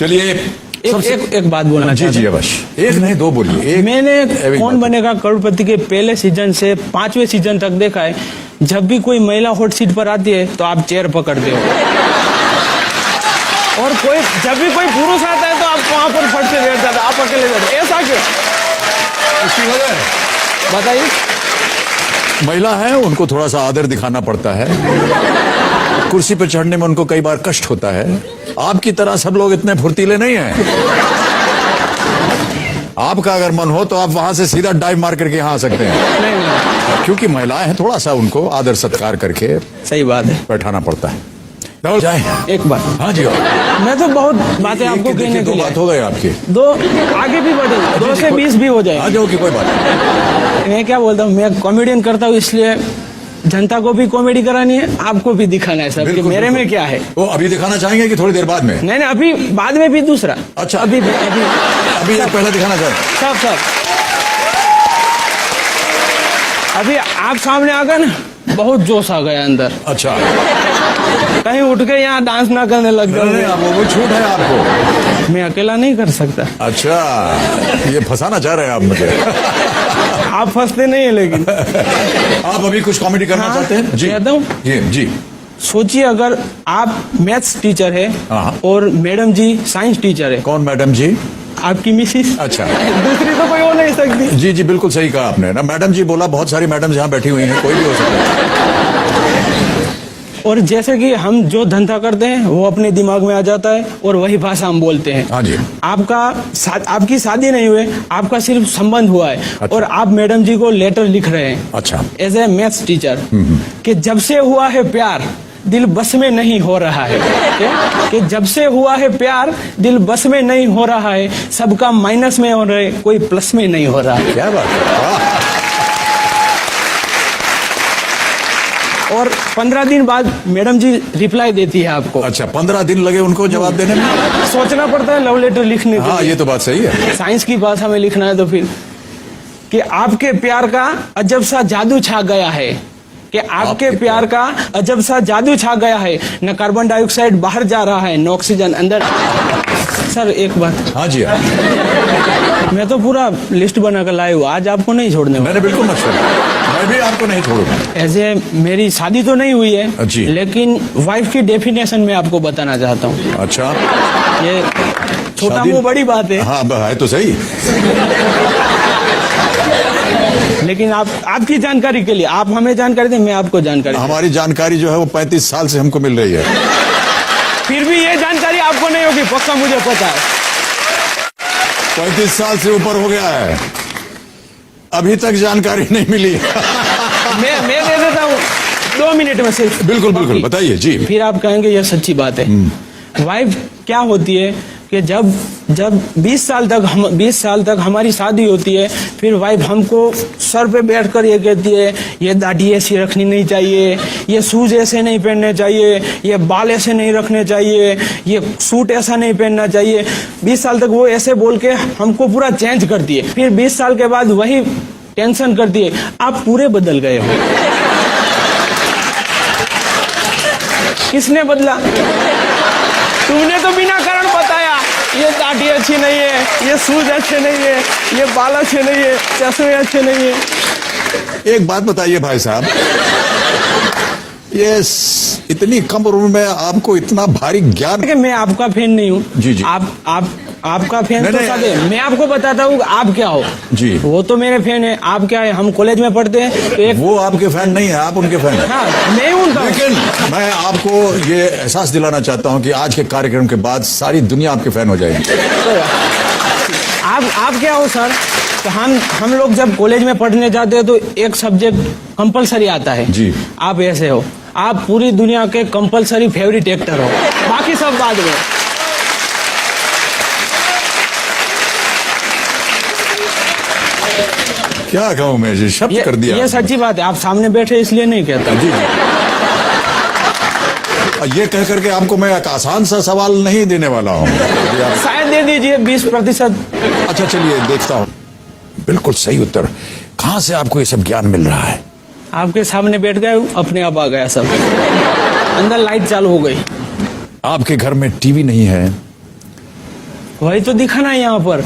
चलिए एक बात बोलना जी जी अवश्य, एक नहीं दो बोलिए। मैंने कौन बनेगा करोड़पति के पहले सीजन से 5वें सीजन तक देखा है, जब भी कोई महिला हॉट सीट पर आती है तो आप चेयर पकड़ते हो, और जब भी कोई पुरुष आता है तो आप वहां पर फट से बैठ जाते, आप अकेले बैठे, ऐसा क्यों? उसकी वजह बताइए। महिला है, उनको थोड़ा सा आदर दिखाना पड़ता है, कुर्सी पर चढ़ने में उनको कई बार कष्ट होता है। आपकी तरह सब लोग इतने फुर्तीले नहीं हैं। आपका अगर मन हो तो आप वहां से सीधा डाइव मार करके यहाँ आ सकते हैं। नहीं। क्योंकि महिलाएं हैं, थोड़ा सा उनको आदर सत्कार करके सही बात है, बैठाना पड़ता है। जाए एक बात। हाँ जी, मैं तो बहुत बातें आपको कहने के लिए, बात हो गई आपकी, दो आगे भी बढ़े, 2 से 20 भी हो जाए। आ जाओ कि कोई बात नहीं। मैं क्या बोलता हूँ, मैं कॉमेडियन करता हूँ, इसलिए जनता को भी कॉमेडी करानी है, आपको भी दिखाना है सब कि मेरे में क्या है। वो अभी दिखाना चाहेंगे कि थोड़ी देर बाद में? नहीं, अभी बाद में भी दूसरा। अच्छा, अभी पहले दिखाना चाहें? सब अभी आप सामने आ गए ना, बहुत जोश आ गया अंदर। अच्छा, कहीं उठ के यहाँ डांस ना करने लग गए। वो छूट है आपको, मैं अकेला नहीं कर सकता। अच्छा, ये फंसाना चाह रहे हैं आप मुझे? आप फंसते नहीं है, लेकिन आप अभी कुछ कॉमेडी करना चाहते हैं? जी कहता हूँ जी। सोचिए, अगर आप मैथ्स टीचर है और मैडम जी साइंस टीचर है। कौन मैडम जी? आपकी मिसिस। अच्छा, दूसरी तो कोई हो नहीं सकती। जी जी, बिल्कुल सही कहा आपने ना। मैडम जी बोला, बहुत सारी मैडम यहाँ बैठी हुई हैं, कोई भी हो सकता है। और जैसे कि हम जो धंधा करते हैं वो अपने दिमाग में आ जाता है और वही भाषा हम बोलते हैं। हाँ जी। आपकी शादी नहीं हुई, आपका सिर्फ संबंध हुआ है। अच्छा। और आप मैडम जी को लेटर लिख रहे हैं। अच्छा। एज ए मैथ्स टीचर, कि जब से हुआ है प्यार दिल बस में नहीं हो रहा है, कि जब से हुआ है प्यार दिल बस में नहीं हो रहा है, सबका माइनस में हो रहा है, कोई प्लस में नहीं हो रहा है। क्या बात है। और 15 दिन बाद मैडम जी रिप्लाई देती है आपको। अच्छा, 15 दिन लगे उनको जवाब देने में? सोचना पड़ता है लव लेटर लिखने के लिए। हाँ, ये तो बात सही है। साइंस की भाषा में लिखना है तो फिर कि आपके प्यार का अजब सा जादू छा गया है, कि आपके प्यार का अजब सा जादू छा गया है, न कार्बन डाइऑक्साइड बाहर जा रहा है, न ऑक्सीजन अंदर। सर एक बात। हाँ जी, मैं तो पूरा लिस्ट बनाकर लाया हूँ, आज आपको नहीं छोड़ने वाला। मैंने बिल्कुल मत छोड़ा, मैं भी आपको नहीं छोड़ूंगा। ऐसे मेरी शादी तो नहीं हुई है जी, लेकिन वाइफ की डेफिनेशन में आपको बताना चाहता हूँ। अच्छा, ये छोटा मुंह बड़ी बात है। हाँ, है तो सही। लेकिन आपकी जानकारी के लिए, आप हमें जानकारी दें, मैं आपको जानकारी। हमारी जानकारी जो है वो 35 साल से हमको मिल रही है। फिर भी ये जानकारी आपको नहीं होगी, पक्का मुझे पता है। 35 साल से ऊपर हो गया है, अभी तक जानकारी नहीं मिली। मैं दे देता हूँ 2 मिनट में सिर्फ। बिल्कुल बिल्कुल, बताइए जी। फिर आप कहेंगे ये सच्ची बात है। वाइफ क्या होती है कि जब 20 साल तक हमारी शादी होती है, फिर वाइफ हमको सर पे बैठकर ये कहती है, ये दाढ़ी ऐसी रखनी नहीं चाहिए, ये शूज ऐसे नहीं पहनने चाहिए, ये बाल ऐसे नहीं रखने चाहिए, ये सूट ऐसा नहीं पहनना चाहिए। 20 साल तक वो ऐसे बोल के हमको पूरा चेंज करती है। फिर 20 साल के बाद वही टेंशन करती है, आप पूरे बदल गए हो। किसने बदला? तुमने तो बिना कारण बताया, ये दाढ़ी अच्छी नहीं है, ये शूज अच्छे नहीं है, ये बाल अच्छे नहीं है, चश्मे अच्छे नहीं है। एक बात बताइए भाई साहब, ये इतनी कम उम्र में आपको इतना भारी ज्ञान? मैं आपका फैन नहीं हूँ। जी जी। आपका फैन तो सब है। मैं आपको बताता हूँ आप क्या हो। जी। वो तो मेरे फैन है, आप क्या है? हम कॉलेज में पढ़ते हैं तो वो आपके फैन नहीं है, आप उनके फैन हैं। हाँ, मैं उनका। लेकिन मैं आपको ये एहसास दिलाना चाहता हूँ कि आज के कार्यक्रम के बाद सारी दुनिया आपके फैन हो जाएगी। आप क्या हो सर? तो हम लोग जब कॉलेज में पढ़ने जाते हैं तो एक सब्जेक्ट कंपलसरी आता है। जी। आप ऐसे हो, आप पूरी दुनिया के कंपलसरी फेवरेट एक्टर हो, बाकी सब बाद में। क्या कहूँ मैं जी, शब्द कर दिया। ये सच्ची बात है, आप सामने बैठे इसलिए नहीं कहता। जी जी। ये कह करके आपको मैं एक आसान सा सवाल नहीं देने वाला हूँ। शायद दे दीजिए 20%। अच्छा चलिए, देखता हूँ। बिल्कुल सही उत्तर। कहाँ से आपको ये सब ज्ञान मिल रहा है? आपके सामने बैठ गए, अपने आप आ गया सब। अंदर लाइट चालू हो गई। आपके घर में टीवी नहीं है, वही तो दिखाना है यहाँ पर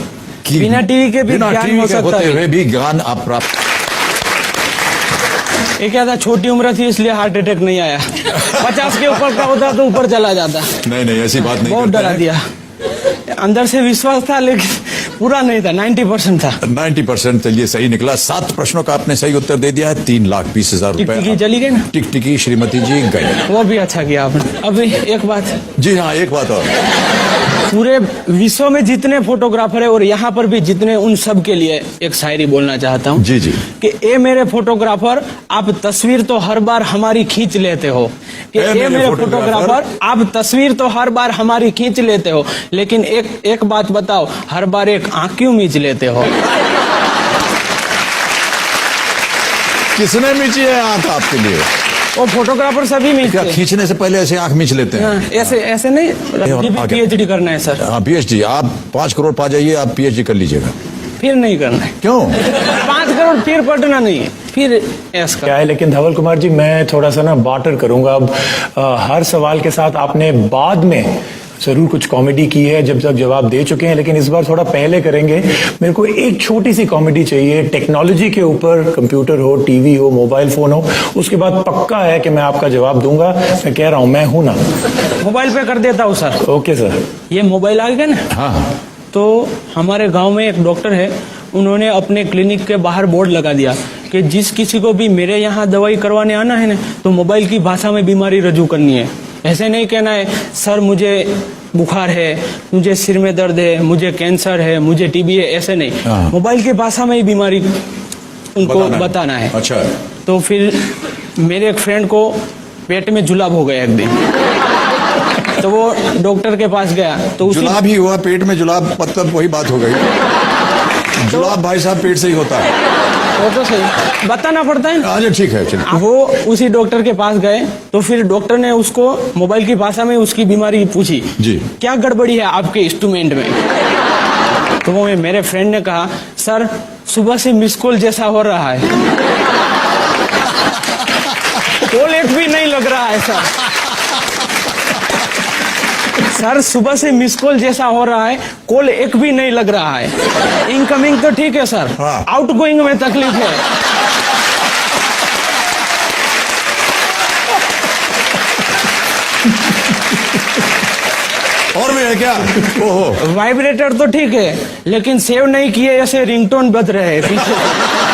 कि बिना टीवी के भी बिना ज्ञान टीवी हो के सकता होते है। हुए भी ज्ञान आप प्राप्त। ये क्या था, छोटी उम्र थी इसलिए हार्ट अटैक नहीं आया। 50 के ऊपर का होता तो ऊपर चला जाता। नहीं नहीं, ऐसी बात नहीं बहुत करते डरा हैं। दिया। अंदर से विश्वास था लेकिन पूरा नहीं था, 90% था। 90% चलिए सही निकला। 7 प्रश्नों का आपने सही उत्तर दे दिया है। 3,20,000 टिकटिकी रुपए। चली गई ना, टिकटिकी श्रीमती जी गई। वो भी अच्छा किया आपने। अभी एक बात, जी हाँ, एक बात और। पूरे विश्व में जितने फोटोग्राफर है और यहाँ पर भी जितने, उन सब के लिए एक शायरी बोलना चाहता हूँ जी जी। कि ए मेरे फोटोग्राफर आप तस्वीर तो हर बार हमारी खींच लेते हो, कि ए मेरे फोटोग्राफर आप तस्वीर तो हर बार हमारी खींच लेते हो, लेकिन एक बात बताओ, हर बार एक आंख क्यों मीच लेते हो? किसने मीची है आंख आपके लिए? वो फोटोग्राफर सभी क्या मीचते हैं। खींचने से पहले ऐसे आंख मीच लेते हैं? हाँ, ऐसे ऐसे नहीं, आगे। पीएचडी करना है सर। हाँ, पीएचडी। आप 5 करोड़ पा जाइए, आप पीएचडी कर लीजिएगा। फिर नहीं करना है। क्यों? 5 करोड़ फिर पढ़ना नहीं है, फिर ऐसा क्या है। लेकिन धवल कुमार जी, मैं थोड़ा सा ना बार्टर करूंगा अब। हर सवाल के साथ आपने बाद में जरूर कुछ कॉमेडी की है जब तक जवाब दे चुके हैं, लेकिन इस बार थोड़ा पहले करेंगे। मेरे को एक छोटी सी कॉमेडी चाहिए टेक्नोलॉजी के ऊपर, कंप्यूटर हो, टीवी हो, मोबाइल फोन हो, उसके बाद पक्का है कि मैं आपका जवाब दूंगा। मैं कह रहा हूं, मैं हूं ना। मोबाइल पे कर देता हूँ सर। Okay sir. ये मोबाइल आ गया ना, हाँ। तो हमारे गांव में एक डॉक्टर है, उन्होंने अपने क्लिनिक के बाहर बोर्ड लगा दिया कि जिस किसी को भी मेरे यहाँ दवाई करवाने आना है ना, तो मोबाइल की भाषा में बीमारी रजू करनी है। ऐसे नहीं कहना है सर मुझे बुखार है, मुझे सिर में दर्द है, मुझे कैंसर है, मुझे टीबी है, ऐसे नहीं। हाँ। मोबाइल की भाषा में ही बीमारी उनको बताना है। अच्छा। तो फिर मेरे एक फ्रेंड को पेट में जुलाब हो गया एक दिन, तो वो डॉक्टर के पास गया, तो उसी जुलाब ही हुआ, पेट में जुलाब, मतलब वही बात हो गई। जुलाब भाई साहब पेट से ही होता है। वो तो सही बताना पड़ता है ना। अच्छा ठीक है, चलिए। वो उसी डॉक्टर के पास गए, तो फिर डॉक्टर ने उसको मोबाइल की भाषा में उसकी बीमारी पूछी, जी। क्या गड़बड़ी है आपके इंस्ट्रूमेंट में? तो वो मेरे फ्रेंड ने कहा, सर सुबह से मिस कॉल जैसा हो रहा है। कॉल एक भी नहीं लग रहा है सर। सर सुबह से मिस कॉल जैसा हो रहा है, कॉल एक भी नहीं लग रहा है। इनकमिंग तो ठीक है सर, हाँ। आउटगोइंग में तकलीफ है। और भी है क्या? ओहो। वाइब्रेटर तो ठीक है, लेकिन सेव नहीं किए ऐसे रिंगटोन बज रहे हैं पीछे।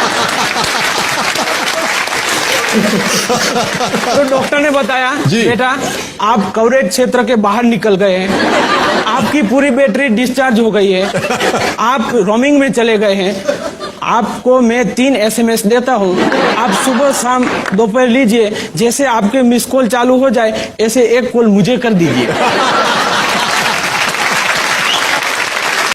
तो डॉक्टर ने बताया, जी। बेटा आप कवरेज क्षेत्र के बाहर निकल गए हैं, आपकी पूरी बैटरी डिस्चार्ज हो गई है, आप रोमिंग में चले गए हैं, आपको मैं 3 SMS देता हूँ, आप सुबह शाम दोपहर लीजिए, जैसे आपके मिस कॉल चालू हो जाए ऐसे एक कॉल मुझे कर दीजिए।